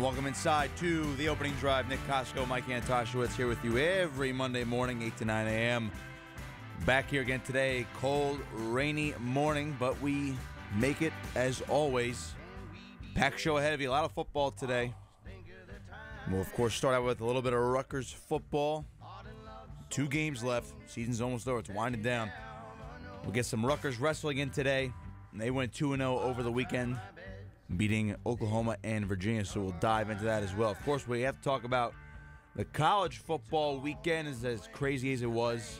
Welcome inside to the opening drive. Nick Kosko, Mike Antosiewicz here with you every Monday morning, 8 to 9 a.m. Back here again today, cold, rainy morning, but we make it as always. Packed show ahead of you, a lot of football today. We'll, of course, start out with a little bit of Rutgers football. 2 games left. Season's almost over. It's winding down. We'll get some Rutgers wrestling in today. They went 2-0 over the weekend, beating Oklahoma and Virginia, so we'll dive into that as well. Of course, we have to talk about the college football weekend, is as crazy as it was.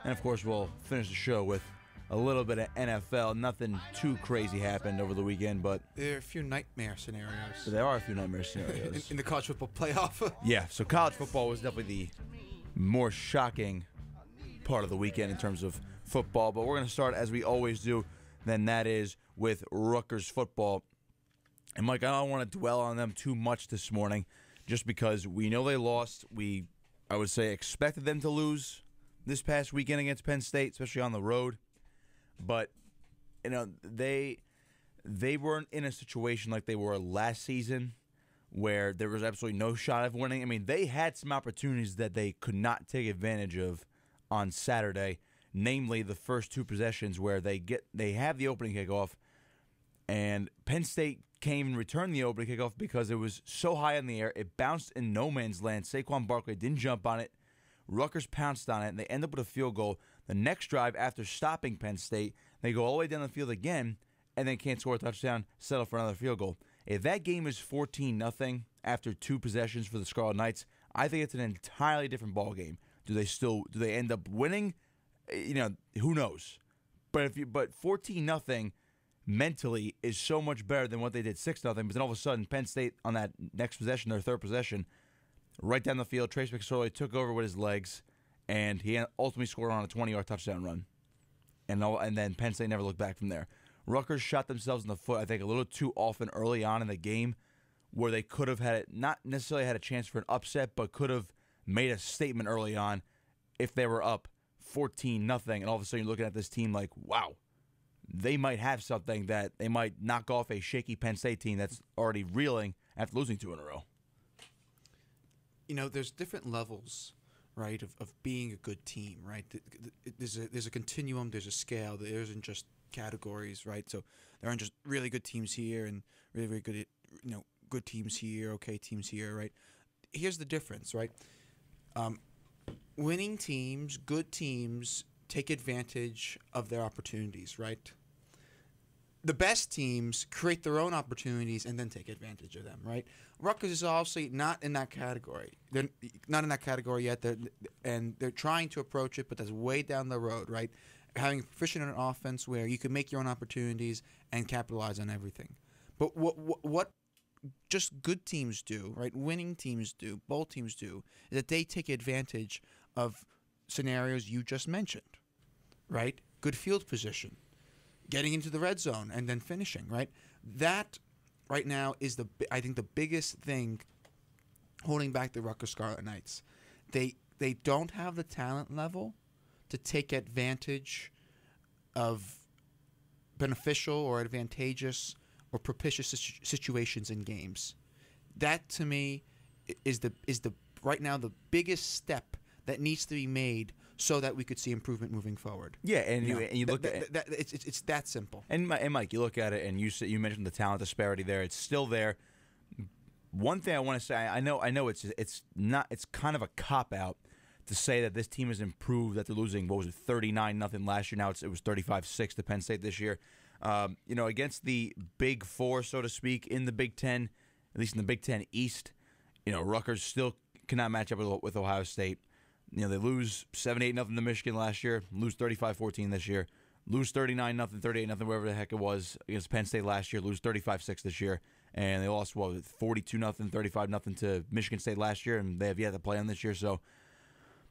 And, of course, we'll finish the show with a little bit of NFL. Nothing too crazy happened over the weekend, but there are a few nightmare scenarios. There are a few nightmare scenarios. in the college football playoff. Yeah, so college football was definitely the more shocking part of the weekend in terms of football. But we're going to start, as we always do, then that is with Rutgers football. And, Mike, I don't want to dwell on them too much this morning just because we know they lost. We, I would say, expected them to lose this past weekend against Penn State, especially on the road. But, you know, they weren't in a situation like they were last season where there was absolutely no shot of winning. I mean, they had some opportunities that they could not take advantage of on Saturday, namely the first 2 possessions where they have the opening kickoff, and Penn State came and returned the opening kickoff because it was so high in the air. It bounced in no man's land. Saquon Barkley didn't jump on it. Rutgers pounced on it, and they end up with a field goal. The next drive, after stopping Penn State, they go all the way down the field again, and then can't score a touchdown, settle for another field goal. If that game is 14-0 after 2 possessions for the Scarlet Knights, I think it's an entirely different ball game. Do they end up winning? You know, who knows? But 14-0 mentally is so much better than what they did 6-0. But then all of a sudden, Penn State on that next possession, their third possession, right down the field, Trace McSorley took over with his legs, and he ultimately scored on a 20-yard touchdown run. And then Penn State never looked back from there. Rutgers shot themselves in the foot, I think, a little too often early on in the game, where they could have not necessarily had a chance for an upset, but could have made a statement early on if they were up 14-0, and all of a sudden you're looking at this team like, wow, they might have something that they might knock off a shaky Penn State team that's already reeling after losing 2 in a row. You know, there's different levels, right, of being a good team, right? There's a continuum, there's a scale. There isn't just categories, right? So there aren't just really good teams here and really, really good, good teams here, okay teams here, right? Here's the difference, right? Winning teams, good teams, take advantage of their opportunities, right? The best teams create their own opportunities and then take advantage of them, right? Rutgers is obviously not in that category. They're not in that category yet, and they're trying to approach it, but that's way down the road, right? Having proficient in an offense where you can make your own opportunities and capitalize on everything. But what just good teams do, right? Winning teams do, bowl teams do, is that they take advantage of scenarios you just mentioned, right? Good field position, getting into the red zone, and then finishing, right? That right now is I think the biggest thing holding back the Rutgers Scarlet Knights. They don't have the talent level to take advantage of beneficial or advantageous or propitious situations in games. That to me is the right now the biggest step that needs to be made so that we could see improvement moving forward. Yeah, and you look at it's that simple. And Mike, you look at it, and you mentioned the talent disparity there. It's still there. One thing I want to say, I know it's kind of a cop out to say that this team has improved. That they're losing, what was it, 39-0 last year. Now it was 35-6 to Penn State this year. Against the Big Four, so to speak, in the Big Ten, at least in the Big Ten East, Rutgers still cannot match up with Ohio State. They lose 7-8-0 to Michigan last year, lose 35-14 this year, lose 39-0, 38-0, wherever the heck it was, against Penn State last year, lose 35-6 this year, and they lost, 42-0, 35-0 to Michigan State last year, and they have yet to play on this year. So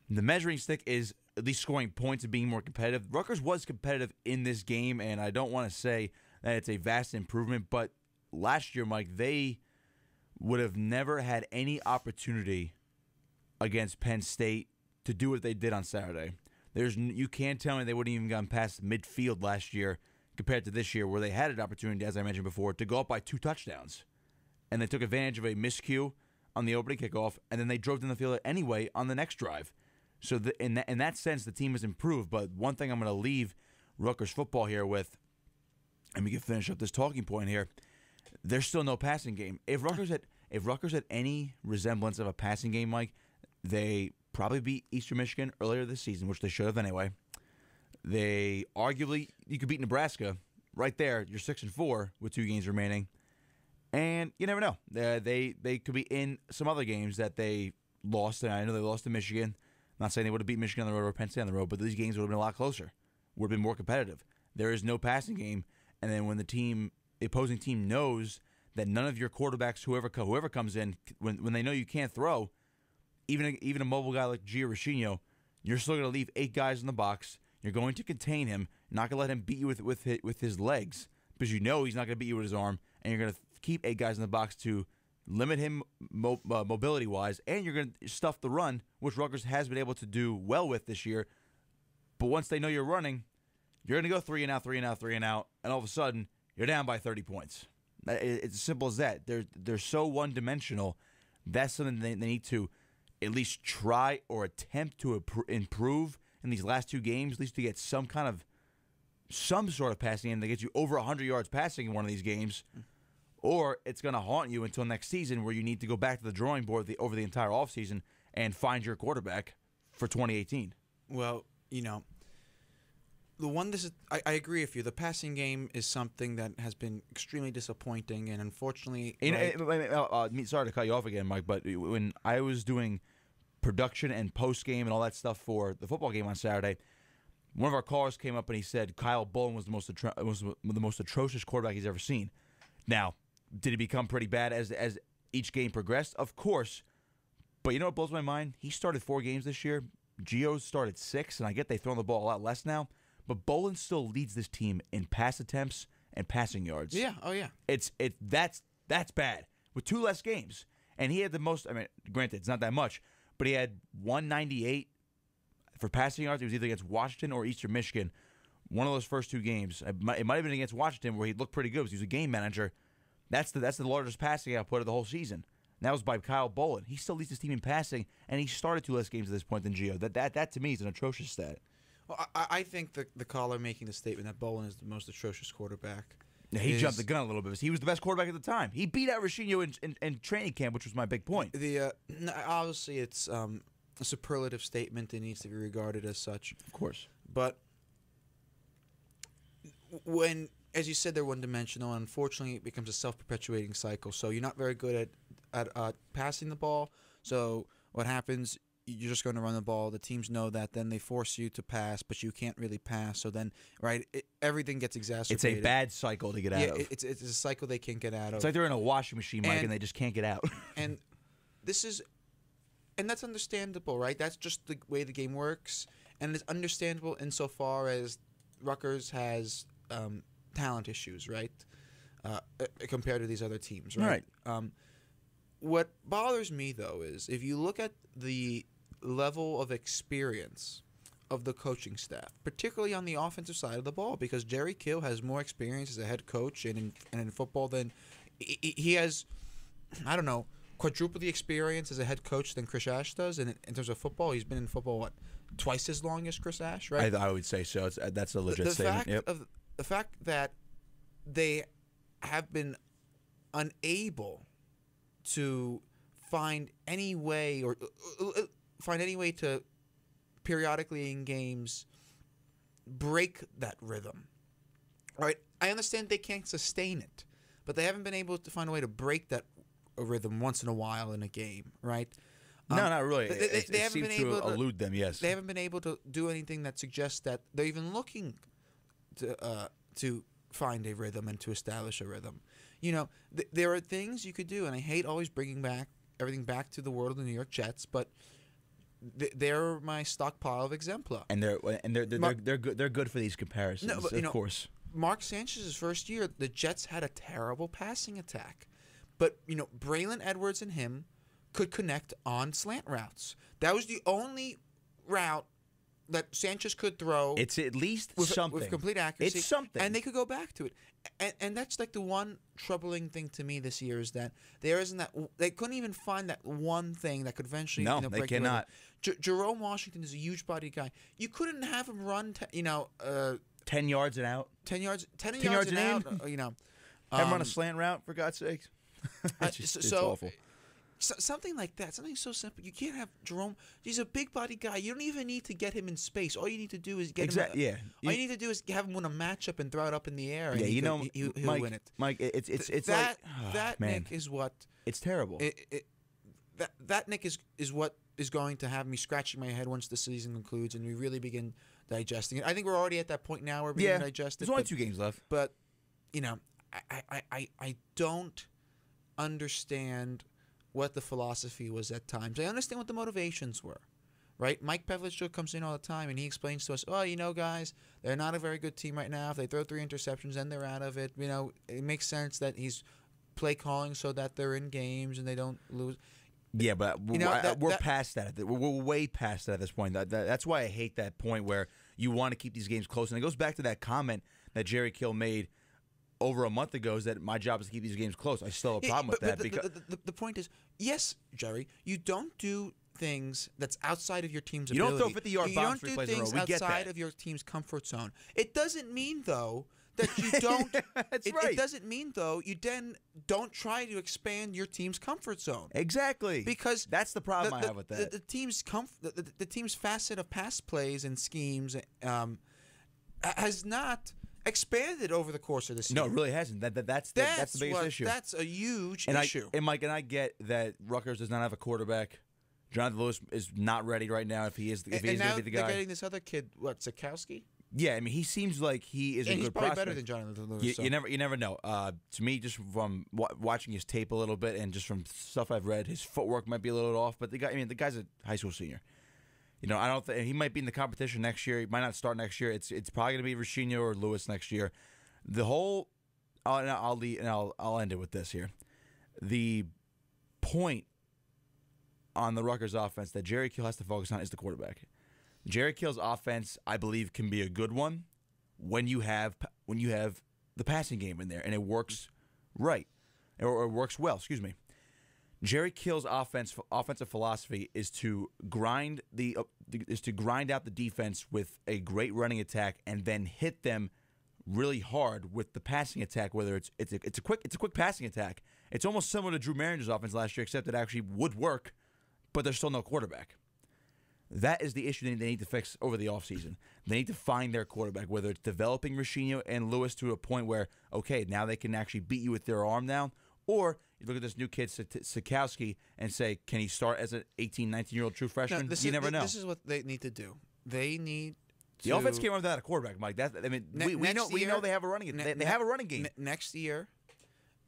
the measuring stick is at least scoring points and being more competitive. Rutgers was competitive in this game, and I don't want to say that it's a vast improvement, but last year, Mike, they would have never had any opportunity against Penn State to do what they did on Saturday. You can't tell me they wouldn't even gotten past midfield last year compared to this year, where they had an opportunity, as I mentioned before, to go up by 2 touchdowns. and they took advantage of a miscue on the opening kickoff, and then they drove down the field anyway on the next drive. So in that sense, the team has improved. But one thing I'm going to leave Rutgers football here with, and we can finish up this talking point here, there's still no passing game. If Rutgers had any resemblance of a passing game, Mike, they probably beat Eastern Michigan earlier this season, which they should have anyway. They arguably, you could beat Nebraska right there. You're 6-4 with 2 games remaining, and you never know. They could be in some other games that they lost. And I know they lost to Michigan. I'm not saying they would have beat Michigan on the road or Penn State on the road, but these games would have been a lot closer. Would have been more competitive. There is no passing game, and then when the opposing team knows that none of your quarterbacks, whoever comes in, when they know you can't throw, even a mobile guy like Gio Ricchino, you're still going to leave 8 guys in the box. You're going to contain him. You're not going to let him beat you with his legs, because you know he's not going to beat you with his arm, and you're going to keep 8 guys in the box to limit him mobility-wise, and you're going to stuff the run, which Rutgers has been able to do well with this year. But once they know you're running, you're going to go 3 and out, 3 and out, 3 and out, and all of a sudden, you're down by 30 points. It's as simple as that. They're so one-dimensional. That's something they need to at least try or attempt to improve in these last 2 games, at least to get some sort of passing in that gets you over 100 yards passing in one of these games, or it's going to haunt you until next season, where you need to go back to the drawing board over the entire offseason and find your quarterback for 2018. Well, I agree with you. The passing game is something that has been extremely disappointing, and unfortunately, sorry to cut you off again, Mike, but when I was doing production and post game and all that stuff for the football game on Saturday, one of our callers came up and he said Kyle Bolin was the most atrocious quarterback he's ever seen. Now, did he become pretty bad as each game progressed? Of course, but you know what blows my mind? He started 4 games this year. Gio started 6, and I get they throw the ball a lot less now. But Bolin still leads this team in pass attempts and passing yards. Yeah, oh yeah. That's bad. With 2 less games. And he had the most, granted, it's not that much, but he had 198 for passing yards. It was either against Washington or Eastern Michigan. One of those first 2 games. It might have been against Washington, where he looked pretty good because he was a game manager. That's the largest passing output of the whole season. And that was by Kyle Bolin. He still leads his team in passing, and he started 2 less games at this point than Gio. That to me is an atrocious stat. Well, I think the caller making the statement that Bolin is the most atrocious quarterback. Yeah, he jumped the gun a little bit. He was the best quarterback at the time. He beat out Ricchino in training camp, which was my big point. Obviously, it's a superlative statement and needs to be regarded as such. Of course. But when, as you said, they're one-dimensional, and unfortunately, it becomes a self-perpetuating cycle. So you're not very good at passing the ball. So what happens? You're just going to run the ball. The teams know that. Then they force you to pass, but you can't really pass. So then, everything gets exacerbated. It's a bad cycle to get out of. It's a cycle they can't get out of. It's like they're in a washing machine, Mike, and they just can't get out. And that's understandable, right? That's just the way the game works. And it's understandable insofar as Rutgers has talent issues, right? Compared to these other teams, right? What bothers me, though, is if you look at the level of experience of the coaching staff, particularly on the offensive side of the ball, because Jerry Kill has more experience as a head coach and in football than he has, quadruple the experience as a head coach than Chris Ash does. And in terms of football, he's been in football, twice as long as Chris Ash, right? I would say so. That's a legit statement. The fact that they have been unable to find any way to periodically in games break that rhythm. Right? I understand they can't sustain it, but they haven't been able to find a way to break that rhythm once in a while in a game, right? No, not really. They haven't seems been able to elude them, yes. They haven't been able to do anything that suggests that they're even looking to find a rhythm and to establish a rhythm. There are things you could do, and I hate always bringing everything back to the world of the New York Jets, but they're my stockpile of exempla. And they're good. They're good for these comparisons, of course. Mark Sanchez's first year, the Jets had a terrible passing attack, but Braylon Edwards and him could connect on slant routes. That was the only route that Sanchez could throw. It's at least with, something. with complete accuracy. It's something. And they could go back to it. And that's like the one troubling thing to me this year is that there isn't that they couldn't even find that one thing that could eventually break they cannot. Jerome Washington is a huge body guy. You couldn't have him run 10 yards and out. 10 yards and and out, Have him run a slant route, for God's sakes. It's awful. Something like that, something so simple. You can't have Jerome. He's a big body guy. You don't even need to get him in space. All you need to do is get him. All you need to do is have him win a matchup and throw it up in the air. And he'll win it. Mike, it's that. like That man. Nick is what. It's terrible. That Nick is what is going to have me scratching my head once the season concludes and we really begin digesting it. I think we're already at that point now where we can digest it. There's only 2 games left. But I don't understand what the philosophy was at times. I understand what the motivations were, right? Mike Pavlichko comes in all the time and he explains to us, guys, they're not a very good team right now. If they throw 3 interceptions, then they're out of it. It makes sense that he's play calling so that they're in games and they don't lose. Yeah, but we're past that. We're way past that at this point. That's why I hate that point where you want to keep these games close. And it goes back to that comment that Jerry Kill made over a month ago, is that my job is to keep these games close. I still have a problem with that. Because the point is, yes, Jerry, you don't do things that's outside of your team's ability. You don't throw 50-yard bombs 3 plays in a row. We get that. Outside of your team's comfort zone. It doesn't mean, though, that you don't. That's right. It doesn't mean, though, you then don't try to expand your team's comfort zone. Exactly. Because that's the problem I have with that. The team's facet of pass plays and schemes has not expanded over the course of the season. No, it really hasn't. That's the biggest issue. That's a huge issue. Mike, and I get that Rutgers does not have a quarterback. Jonathan Lewis is not ready right now. If he is going to be the guy, they're getting this other kid. What, Sikowski? Yeah, I mean, he seems like he is a good prospect. He's probably better than Jonathan Lewis. You never know. To me, just from watching his tape a little bit and just from stuff I've read, his footwork might be a little off. But the guy's a high school senior. I don't think he might be in the competition next year. He might not start next year. It's probably going to be Rashino or Lewis next year. The whole, I'll end it with this here. The point on the Rutgers offense that Jerry Kill has to focus on is the quarterback. Jerry Kill's offense, I believe, can be a good one when you have the passing game in there and it works right, or it works well. Excuse me. Jerry Kill's offensive philosophy is to grind out the defense with a great running attack and then hit them really hard with the passing attack. Whether it's a quick passing attack. It's almost similar to Drew Maringer's offense last year, except it actually would work, but there's still no quarterback. That is the issue they need to fix over the offseason. They need to find their quarterback, whether it's developing Rashino and Lewis to a point where, okay, now they can actually beat you with their arm down, or you look at this new kid, Sikowski, and say, can he start as an 18, 19-year-old true freshman? You never know. This is what they need to do. They need to... The offense came up without a quarterback, Mike. We know they have a running game. They have a running game. Next year,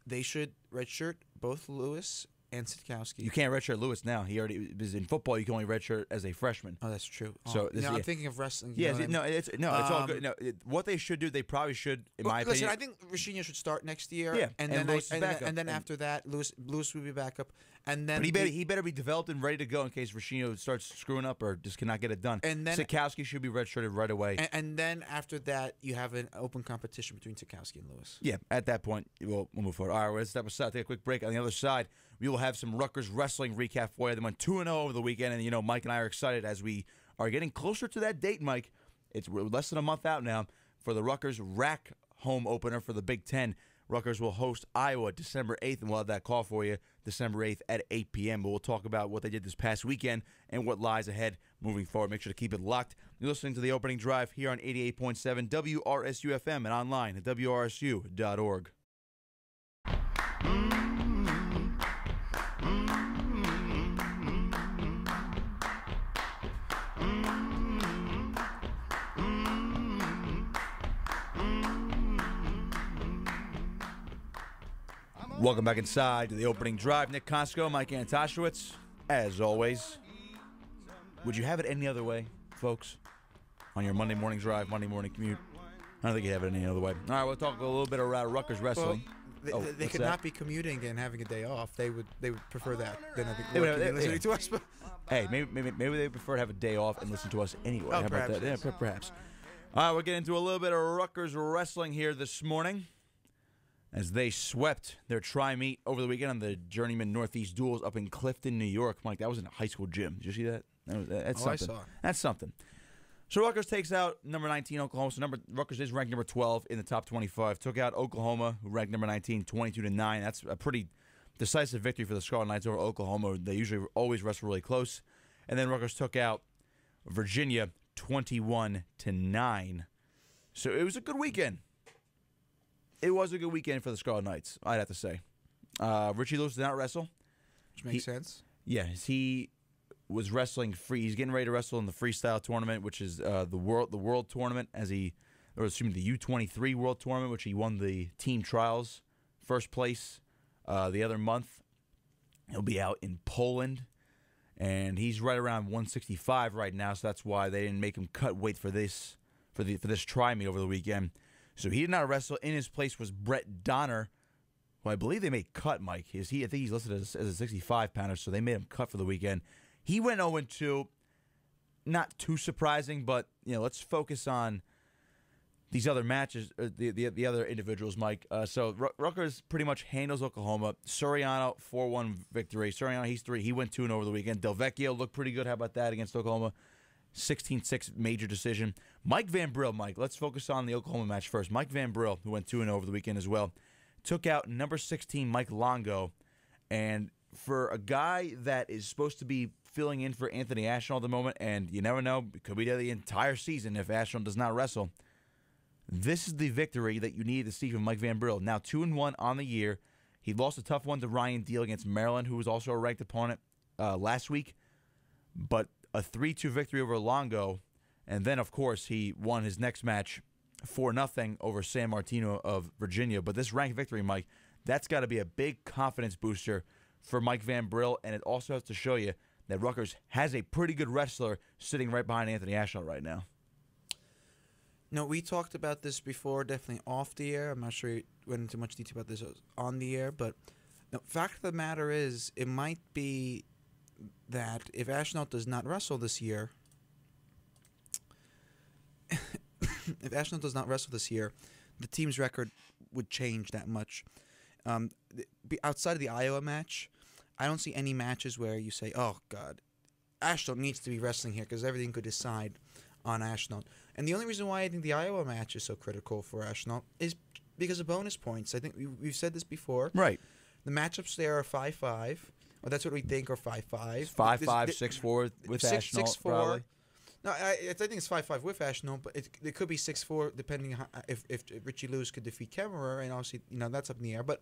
they should redshirt both Lewis and Sikowski. You can't redshirt Lewis now. He already is in football. You can only redshirt as a freshman. Oh, that's true. So I'm thinking of wrestling. It's all good. No, what they should do, they probably should, in my opinion. Listen, I think Rashino should start next year. Yeah, and then after that, Lewis will be backup. And then but he better be developed and ready to go in case Rashino starts screwing up or just cannot get it done. And then Sikowski should be redshirted right away. And then after that, you have an open competition between Sikowski and Lewis. Yeah, at that point, we'll move forward. All right, let's step aside, take a quick break. On the other side, we will have some Rutgers wrestling recap for you. They went 2-0 over the weekend, and Mike and I are excited as we are getting closer to that date, Mike. It's less than a month out now for the Rutgers RAC home opener for the Big Ten. Rutgers will host Iowa December 8th, and we'll have that call for you December 8th at 8 p.m. But we'll talk about what they did this past weekend and what lies ahead moving forward. Make sure to keep it locked. You're listening to The Opening Drive here on 88.7 WRSU FM and online at WRSU.org. Welcome back inside to The Opening Drive. Nick Kosko, Mike Antosiewicz, as always. Would you have it any other way, folks, on your Monday morning drive, Monday morning commute? I don't think you have it any other way. All right, we'll talk a little bit about Rutgers wrestling. Well, They could not be commuting and having a day off. They would prefer that than I think listening to us. But hey, maybe they prefer to have a day off and listen to us anyway. How about that? Yes. Yeah, perhaps. All right, we're getting into a little bit of Rutgers wrestling here this morning as they swept their tri-meet over the weekend on the Journeyman Northeast Duels up in Clifton, New York. Mike, that was in a high school gym. Did you see that? That's something. I saw. That's something. So Rutgers takes out number 19 Oklahoma. So Rutgers is ranked number 12 in the top 25. Took out Oklahoma, who ranked number 19, 22-9. That's a pretty decisive victory for the Scarlet Knights over Oklahoma. They usually always wrestle really close. And then Rutgers took out Virginia, 21-9. So it was a good weekend. It was a good weekend for the Scarlet Knights, I'd have to say. Richie Lewis did not wrestle. Which makes sense. Yes, he was wrestling free. He's getting ready to wrestle in the freestyle tournament, which is the world tournament, the U23 world tournament, which he won the team trials first place the other month. He'll be out in Poland, and he's right around 165 right now. So that's why they didn't make him cut weight for this tri-meet over the weekend. So he did not wrestle. In his place was Brett Donner, who I believe they made cut. Mike, I think he's listed as a 65-pounder, so they made him cut for the weekend. He went 0-2. Not too surprising, but let's focus on these other matches, the other individuals, Mike. So Rutgers pretty much handles Oklahoma. Soriano, 4-1 victory. Soriano, he's 3. He went 2-0 over the weekend. Del Vecchio looked pretty good. How about that against Oklahoma? 16-6 major decision. Mike Van Brill, Mike, let's focus on the Oklahoma match first. Mike Van Brill, who went 2-0 over the weekend as well, took out number 16 Mike Longo. And for a guy that is supposed to be filling in for Anthony Ashton at the moment, and you never know, it could be there the entire season if Ashton does not wrestle, this is the victory that you need to see from Mike Van Brill. Now 2-1 on the year. He lost a tough one to Ryan Deal against Maryland, who was also a ranked opponent last week, but a 3-2 victory over Longo, and then, of course, he won his next match 4-0 over San Martino of Virginia. But this ranked victory, Mike, that's got to be a big confidence booster for Mike Van Brill, and it also has to show you that Rutgers has a pretty good wrestler sitting right behind Anthony Ashton right now. No, we talked about this before, definitely off the air. I'm not sure we went into much detail about this on the air, but the fact of the matter is, it might be that if Ashton does not wrestle this year, the team's record would change that much. Outside of the Iowa match, I don't see any matches where you say, oh, God, Ashton needs to be wrestling here because everything could decide on Ashton. And the only reason why I think the Iowa match is so critical for Ashton is because of bonus points. I think we've said this before. Right. The matchups there are 5-5. Well, that's what we think are 5-5. 5-5, 6-4 with Ashton, probably. No, I think it's 5-5 with Ashton, but it could be 6-4 depending on if Richie Lewis could defeat Kemmerer, and obviously that's up in the air. But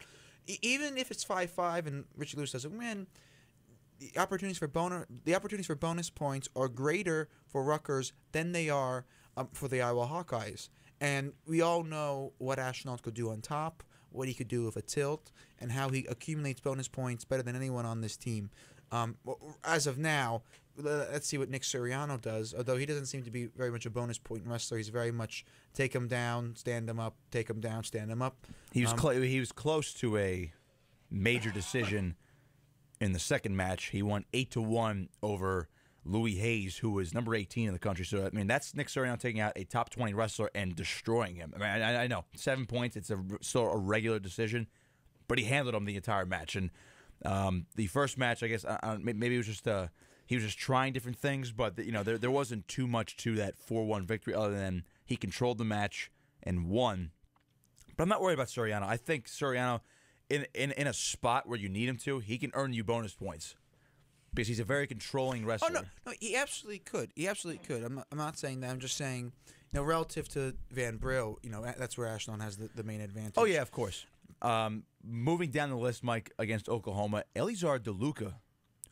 even if it's 5-5 and Richie Lewis doesn't win, the opportunities for bonus points are greater for Rutgers than they are for the Iowa Hawkeyes. And we all know what Ashton could do on top, what he could do with a tilt, and how he accumulates bonus points better than anyone on this team. As of now, let's see what Nick Soriano does. Although he doesn't seem to be very much a bonus point wrestler, he's very much take him down, stand him up, take him down, stand him up. He was close to a major decision in the second match. He won 8-1 over Louis Hayes, who was number 18 in the country. So, I mean, that's Nick Soriano taking out a top 20 wrestler and destroying him. I mean, I know, 7 points, it's still a regular decision, but he handled him the entire match. And the first match, I guess, maybe it was just he was just trying different things, but there wasn't too much to that 4-1 victory other than he controlled the match and won. But I'm not worried about Soriano. I think Soriano, in a spot where you need him to, he can earn you bonus points because he's a very controlling wrestler. Oh no, he absolutely could. He absolutely could. I'm not saying that. I'm just saying, relative to Van Brill, that's where Ashton has the main advantage. Oh yeah, of course. Moving down the list, Mike, against Oklahoma, Elizar DeLuca,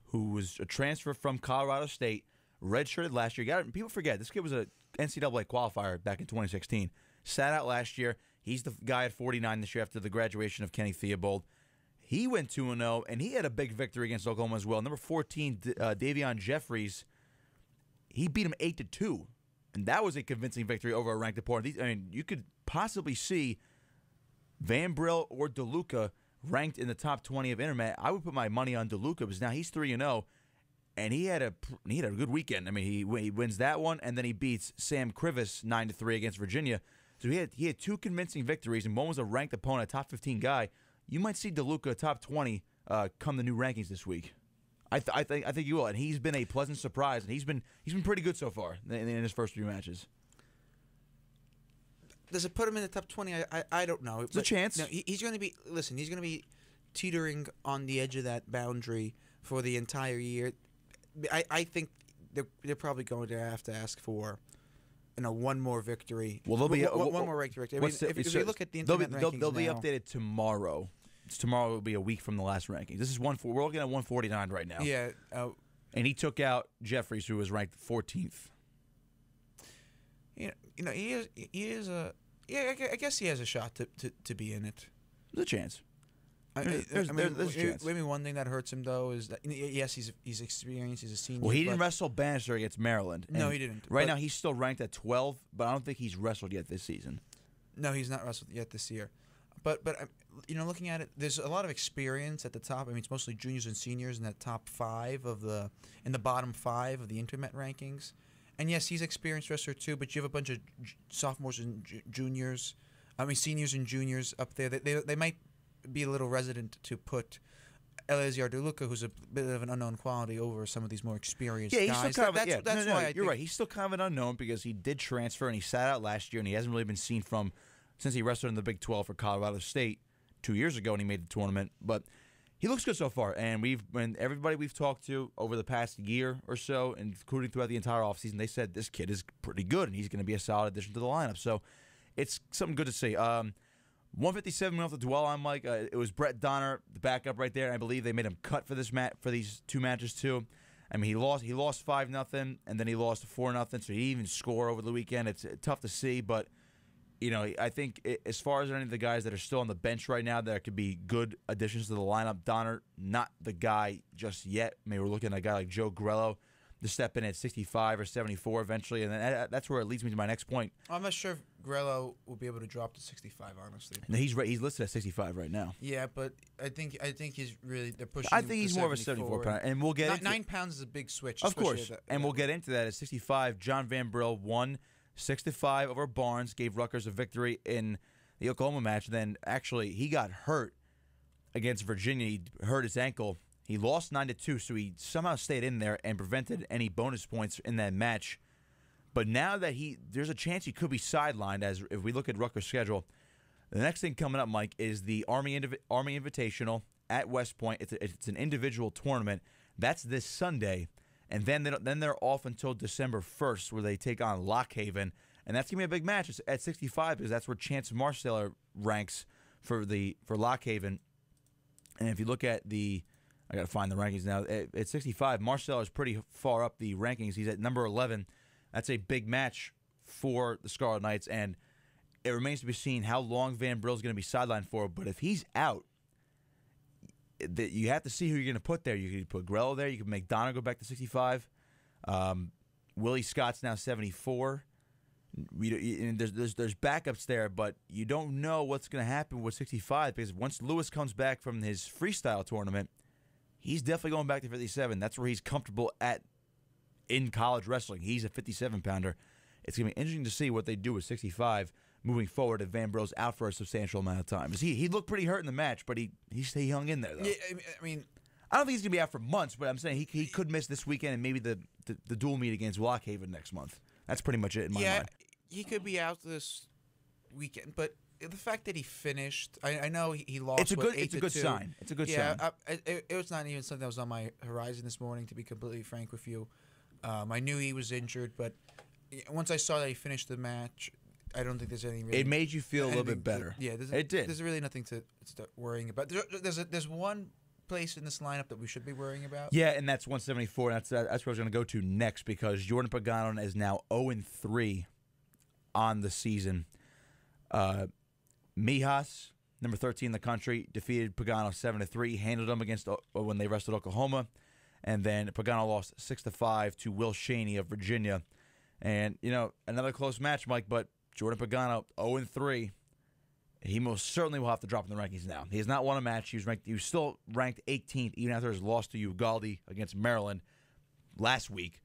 who was a transfer from Colorado State, redshirted last year. People forget, this kid was a NCAA qualifier back in 2016. Sat out last year. He's the guy at 49 this year after the graduation of Kenny Theobald. He went 2-0, and he had a big victory against Oklahoma as well. Number 14, Davion Jeffries, he beat him 8-2, and that was a convincing victory over a ranked opponent. I mean, you could possibly see Van Brill or DeLuca ranked in the top 20 of Intermet, I would put my money on DeLuca because now he's 3-0, and he had a good weekend. I mean, he wins that one, and then he beats Sam Krivis 9-3 against Virginia. So he had two convincing victories, and one was a ranked opponent, a top 15 guy. You might see DeLuca top 20 come the new rankings this week. I think you will, and he's been a pleasant surprise, and he's been pretty good so far in his first 3 matches. Does it put him in the top 20? I don't know. It's a chance. No, he's going to be. Listen, he's going to be teetering on the edge of that boundary for the entire year. I think they're probably going to have to ask for, one more victory. Well, there'll be one more victory. I mean, if you look at the Internet rankings they'll be updated tomorrow. Tomorrow will be a week from the last rankings. This is we're looking at 149 right now. Yeah, and he took out Jeffries, who was ranked 14th. He is a. Yeah, I guess he has a shot to be in it. There's a chance. There's a chance. Maybe one thing that hurts him though is that yes, he's experienced. He's a senior. Well, he didn't wrestle Bannister against Maryland. No, he didn't. Right now, he's still ranked at 12, but I don't think he's wrestled yet this season. No, he's not wrestled yet this year. But looking at it, there's a lot of experience at the top. I mean, it's mostly juniors and seniors in that top 5 in the bottom 5 of the Intermet rankings. And yes, he's an experienced wrestler too. But you have a bunch of sophomores and juniors. I mean, seniors and juniors up there. They might be a little resident to put Eleazar DeLuca, who's a bit of an unknown quality, over some of these more experienced guys. He's still kind of that's why you're right. He's still kind of an unknown because he did transfer and he sat out last year and he hasn't really been seen since he wrestled in the Big 12 for Colorado State 2 years ago and he made the tournament. But he looks good so far, and everybody we've talked to over the past year or so, including throughout the entire offseason, they said this kid is pretty good and he's going to be a solid addition to the lineup. So it's something good to see. 157 we don't have to dwell on, Mike. It was Brett Donner, the backup right there. And I believe they made him cut for these 2 matches too. I mean, he lost 5-0, and then he lost 4-0. So he didn't even score over the weekend. It's tough to see, but I think as far as any of the guys that are still on the bench right now that could be good additions to the lineup, Donner not the guy just yet. I mean, we're looking at a guy like Joe Grello to step in at 65 or 74 eventually, and then that's where it leads me to my next point. I'm not sure if Grello will be able to drop to 65, honestly. No, he's listed at 65 right now. Yeah, but I think he's really they're pushing. I think he's more of a 74 pounder, and we'll get 9 pounds is a big switch. Of course, and we'll get into that at 65. John Van Brill won 6-5 over Barnes, gave Rutgers a victory in the Oklahoma match. Then actually he got hurt against Virginia. He hurt his ankle. He lost 9-2, so he somehow stayed in there and prevented any bonus points in that match. But now that there's a chance he could be sidelined, as if we look at Rutgers' schedule. The next thing coming up, Mike, is the Army Invitational at West Point. It's an individual tournament. That's this Sunday, and then they're off until December 1st, where they take on Lock Haven, and that's gonna be a big match. It's at 65 because that's where Chance Marsteller ranks for Lock Haven. And if you look at I got to find the rankings now. At 65, Marcel is pretty far up the rankings. He's at number 11. That's a big match for the Scarlet Knights, and it remains to be seen how long Van Brill's going to be sidelined for. But if he's out, you have to see who you're going to put there. You could put Grello there. You could make Donner go back to 65. Willie Scott's now 74. And there's backups there, but you don't know what's going to happen with 65 because once Lewis comes back from his freestyle tournament, he's definitely going back to 57. That's where he's comfortable at in college wrestling. He's a 57-pounder. It's going to be interesting to see what they do with 65 moving forward if Van Brill's out for a substantial amount of time. He looked pretty hurt in the match, but he hung in there, though. Yeah, I mean, I don't think he's going to be out for months, but I'm saying he could miss this weekend and maybe the dual meet against Lock Haven next month. That's pretty much it in my mind. He could be out this weekend, but the fact that he finished, I know he lost. It's a good sign. It's a good sign. It was not even something that was on my horizon this morning. To be completely frank with you, I knew he was injured, but once I saw that he finished the match, I don't think there's anything. Really, it made you feel a little bit better. It did. There's really nothing to start worrying about. There's one place in this lineup that we should be worrying about. Yeah, and that's 174. That's where I was going to go to next because Jordan Pagano is now 0-3 on the season. Mijas, number 13 in the country, defeated Pagano 7-3, handled him against when they wrestled Oklahoma, and then Pagano lost 6-5 to Will Shaney of Virginia. And another close match, Mike, but Jordan Pagano 0-3. he most certainly will have to drop in the rankings now. He has not won a match. He was still ranked 18th even after his loss to Uvalde against Maryland last week.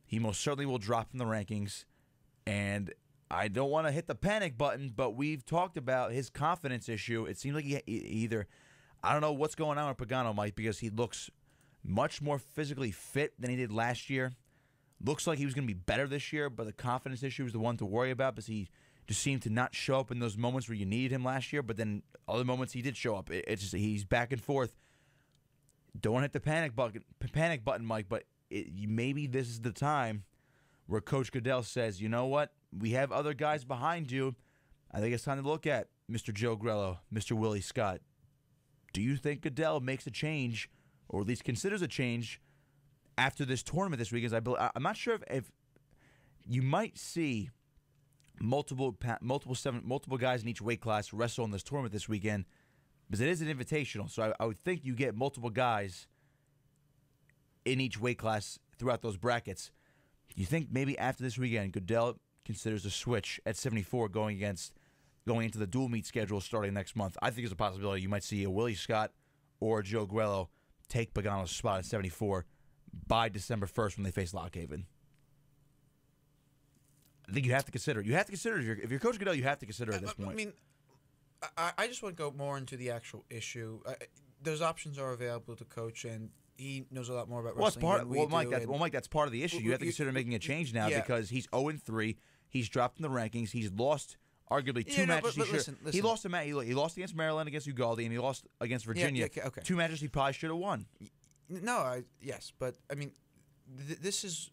He most certainly will drop in the rankings, and I don't want to hit the panic button, but we've talked about his confidence issue. It seems like he either, I don't know what's going on with Pagano, Mike, because he looks much more physically fit than he did last year. Looks like he was going to be better this year, but the confidence issue is the one to worry about because he just seemed to not show up in those moments where you needed him last year, but then other moments he did show up. It's just he's back and forth. Don't hit the panic button, Mike, but maybe this is the time where Coach Goodell says, you know what, we have other guys behind you. I think it's time to look at Mr. Joe Grello, Mr. Willie Scott. Do you think Goodell makes a change, or at least considers a change, after this tournament this week? I'm not sure if you might see multiple guys in each weight class wrestle in this tournament this weekend, because it is an invitational. So I would think you get multiple guys in each weight class throughout those brackets. Do you think maybe after this weekend, Goodell considers a switch at 74 going into the dual meet schedule starting next month? I think there's a possibility you might see a Willie Scott or a Joe Grello take Pagano's spot at 74 by December 1st when they face Lock Haven. I think you have to consider it. You have to consider it. If you're Coach Goodell, you have to consider it at this point. I mean, I just want to go more into the actual issue. Those options are available to Coach, and he knows a lot more about wrestling than we do. Mike, that's part of the issue. You have to consider making a change now because he's 0-3. He's dropped in the rankings. He's lost arguably two matches. Listen. He lost a match. He lost against Maryland, against Uvalde, and he lost against Virginia. Okay. Two matches he probably should have won. Yes, but I mean, this is,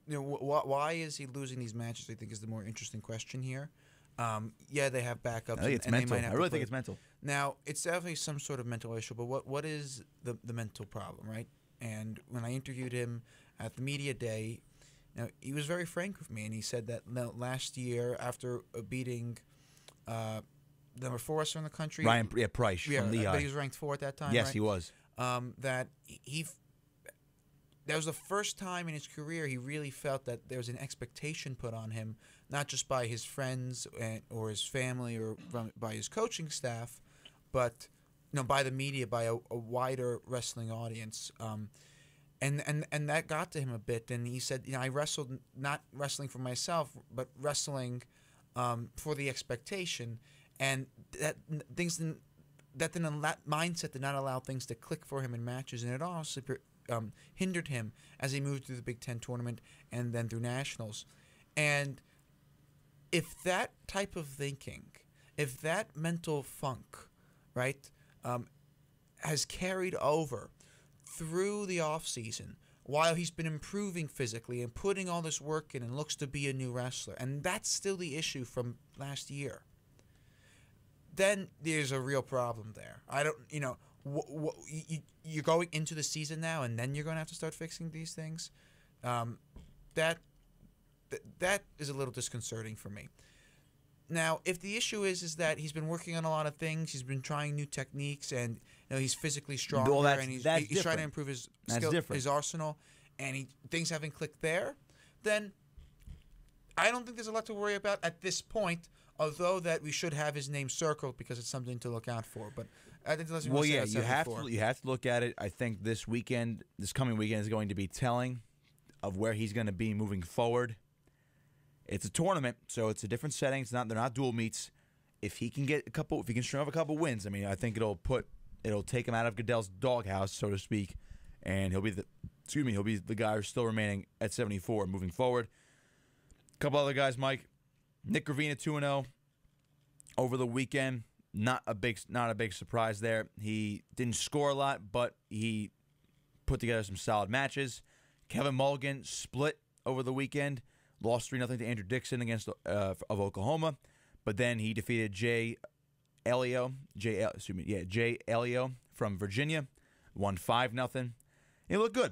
why is he losing these matches? I think is the more interesting question here. They have backups. I think it's mental. I really think it's mental. Now, it's definitely some sort of mental issue, but what is the mental problem, right? And when I interviewed him at the media day, he was very frank with me, and he said that last year, after beating number 4 wrestler in the country, Price from Lehigh, but he was ranked 4 at that time. Yes, right? he was. That was the first time in his career he really felt that there was an expectation put on him, not just by his friends or his family or by his coaching staff, but by the media, by a wider wrestling audience. And that got to him a bit. And he said, I wrestled, not wrestling for myself, but wrestling for the expectation. And that mindset did not allow things to click for him in matches. And it also hindered him as he moved through the Big Ten tournament and then through nationals. And if that type of thinking, if that mental funk, right, has carried over through the offseason while he's been improving physically and putting all this work in and looks to be a new wrestler, and that's still the issue from last year, then there's a real problem there. I don't, you're going into the season now, and then you're going to have to start fixing these things. That is a little disconcerting for me. Now, if the issue is that he's been working on a lot of things, he's been trying new techniques, and he's physically stronger, and he's trying to improve his skill, his arsenal, and things haven't clicked there, then I don't think there's a lot to worry about at this point. Although that we should have his name circled because it's something to look out for. But I think you have to look at it. I think this coming weekend is going to be telling of where he's going to be moving forward. It's a tournament, so it's a different setting. They're not dual meets. If he can string up a couple wins, I mean, I think it'll take him out of Goodell's doghouse, so to speak, and he'll be the guy who's still remaining at 74 moving forward. A couple other guys, Mike. Nick Gravina 2-0 over the weekend. Not a big surprise there. He didn't score a lot, but he put together some solid matches. Kevin Mulligan split over the weekend, lost 3-0 to Andrew Dixon of Oklahoma, but then he defeated Jay Elio from Virginia, won 5-0. He looked good.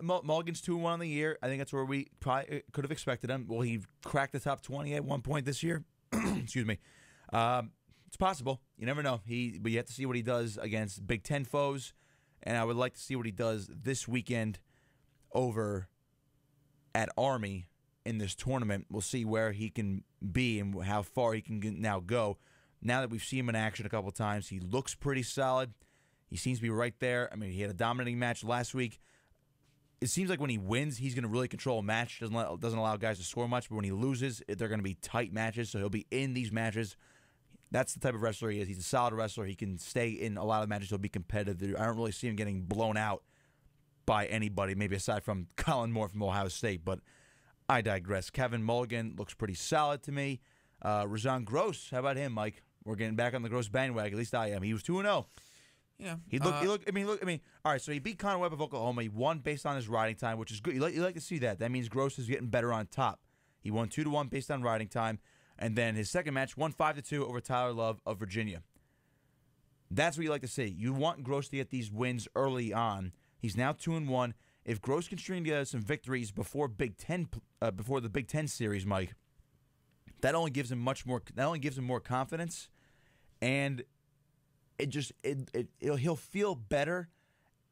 Mulligan's 2-1 on the year. I think that's where we probably could have expected him. Will he crack the top 20 at one point this year? Excuse me. It's possible. You never know. But you have to see what he does against Big Ten foes, and I would like to see what he does this weekend over at Army in this tournament. We'll see where he can be and how far he can now go. now that we've seen him in action a couple times, he looks pretty solid. He seems to be right there. I mean, he had a dominating match last week. It seems like when he wins, he's going to really control a match. Doesn't allow guys to score much, but when he loses, they're going to be tight matches, so he'll be in these matches. That's the type of wrestler he is. He's a solid wrestler. He can stay in a lot of matches. He'll be competitive. I don't really see him getting blown out by anybody, maybe aside from Colin Moore from Ohio State, but I digress. Kevin Mulligan looks pretty solid to me. Razan Gross, how about him, Mike? We're getting back on the Gross bandwagon. At least I am. He was 2-0. Yeah. He looked. I mean, all right. So he beat Conor Webb of Oklahoma. He won based on his riding time, which is good. You like to see that. That means Gross is getting better on top. He won 2-1 based on riding time, and then his second match won 5-2 over Tyler Love of Virginia. That's what you like to see. You want Gross to get these wins early on. He's now 2-1. If Gross can string together some victories before the Big Ten series, Mike, that only gives him more confidence, and he'll feel better,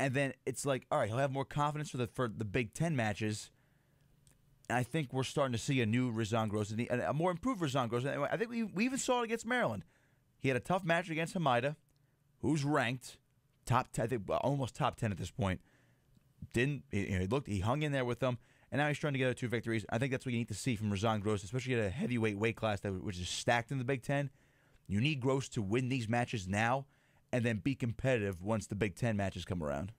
and then it's like, all right, he'll have more confidence for the Big Ten matches. And I think we're starting to see a new Razan Gross, a more improved Razan Gross. I think we even saw it against Maryland. He had a tough match against Hamida, who's ranked top 10, I think almost top 10 at this point. He hung in there with them, and now he's trying to get 2 victories. I think that's what you need to see from Razan Gross, especially at a heavyweight weight class which is stacked in the Big Ten. You need Gross to win these matches now and then be competitive once the Big Ten matches come around.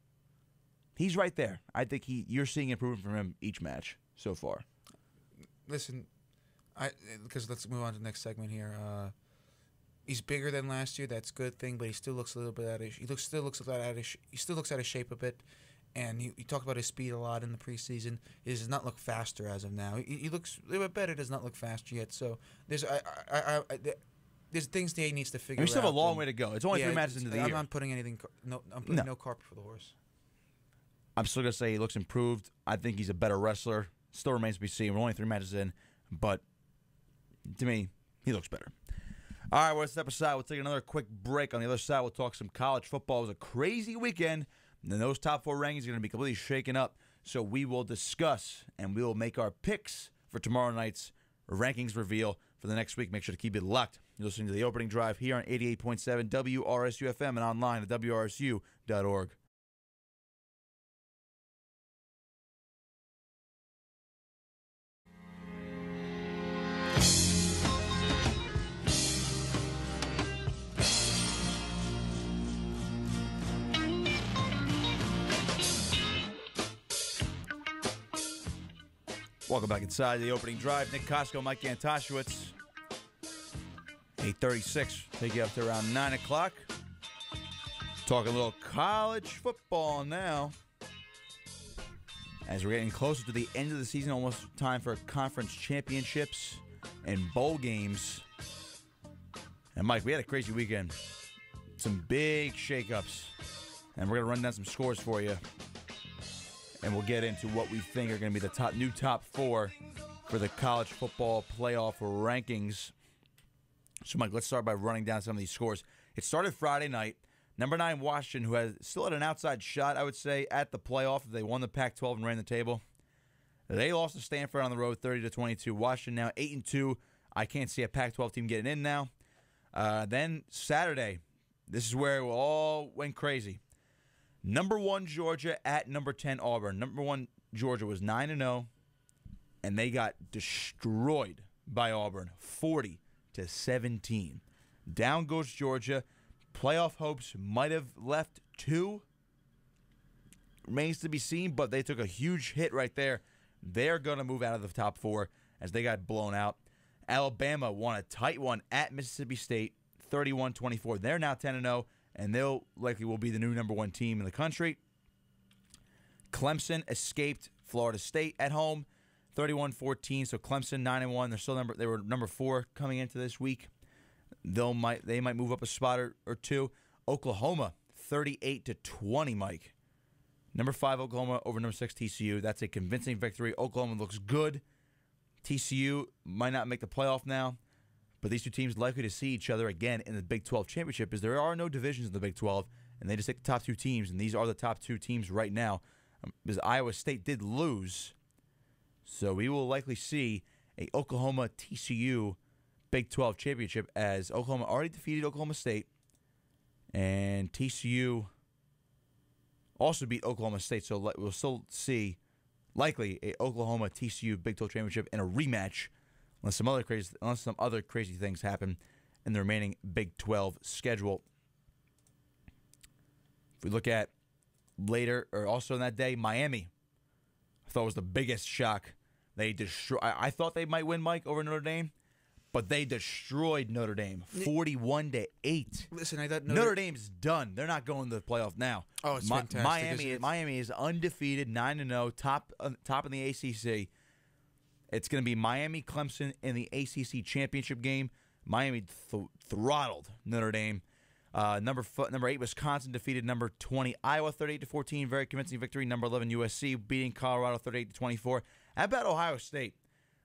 He's right there. I think you're seeing improvement from him each match so far. Listen, because let's move on to the next segment here. He's bigger than last year. That's a good thing, but he still looks a little bit out of. He still looks out of shape a bit. And he talked about his speed a lot in the preseason. He does not look faster as of now. He looks a little bit better. Does not look faster yet. So there's things that he needs to figure out. We still have a long way to go. It's only 3 matches into the year. I'm not putting anything. I'm putting no carpet for the horse. I'm still gonna say he looks improved. I think he's a better wrestler. Still remains to be seen. We're only 3 matches in, but to me, he looks better. All right, we'll step aside. We'll take another quick break. On the other side, we'll talk some college football. It was a crazy weekend. And then those top 4 rankings are going to be completely shaken up. So we will discuss and we will make our picks for tomorrow night's rankings reveal for the next week. Make sure to keep it locked. You're listening to The Opening Drive here on 88.7 WRSU FM and online at WRSU.org. Welcome back inside The Opening Drive. Nick Kosko, Mike Antosiewicz. 8:36. Take you up to around 9 o'clock. Talking a little college football now. As we're getting closer to the end of the season, almost time for conference championships and bowl games. And Mike, we had a crazy weekend. Some big shakeups. And we're going to run down some scores for you. And we'll get into what we think are going to be the new top 4 for the college football playoff rankings. So, Mike, let's start by running down some of these scores. It started Friday night. Number 9, Washington, who still had an outside shot, I would say, at the playoff. They won the Pac-12 and ran the table. They lost to Stanford on the road, 30-22. Washington now 8-2. I can't see a Pac-12 team getting in now. Then Saturday, this is where it all went crazy. Number 1, Georgia at number 10, Auburn. Number 1, Georgia was 9-0, and they got destroyed by Auburn, 40-17. Down goes Georgia. Playoff hopes might have left 2. Remains to be seen, but they took a huge hit right there. They're going to move out of the top 4 as they got blown out. Alabama won a tight one at Mississippi State, 31-24. They're now 10-0. And they'll likely will be the new number 1 team in the country. Clemson escaped Florida State at home, 31-14. So Clemson 9-1. They were number 4 coming into this week. They might move up a spot or 2. Oklahoma 38-20. Mike, number 5 Oklahoma over number 6 TCU. That's a convincing victory. Oklahoma looks good. TCU might not make the playoff now. But these 2 teams likely to see each other again in the Big 12 championship, because there are no divisions in the Big 12, and they just take the top 2 teams, and these are the top 2 teams right now. Because Iowa State did lose, so we will likely see a Oklahoma TCU Big 12 championship as Oklahoma already defeated Oklahoma State, and TCU also beat Oklahoma State. So we'll still see likely a Oklahoma TCU Big 12 championship in a rematch, unless some other crazy things happen in the remaining Big 12 schedule. If we look at later, or also in that day, Miami, I thought was the biggest shock. They I thought they might win, Mike, over Notre Dame, but they destroyed Notre Dame 41-8. Listen, I thought Notre Dame's done. They're not going to the playoff now. Oh, it's fantastic. Miami is undefeated, 9-0, top in the ACC. It's going to be Miami Clemson in the ACC championship game. Miami throttled Notre Dame. Number 8 Wisconsin defeated number 20 Iowa 38-14. Very convincing victory. Number 11 USC beating Colorado 38-24. How about Ohio State?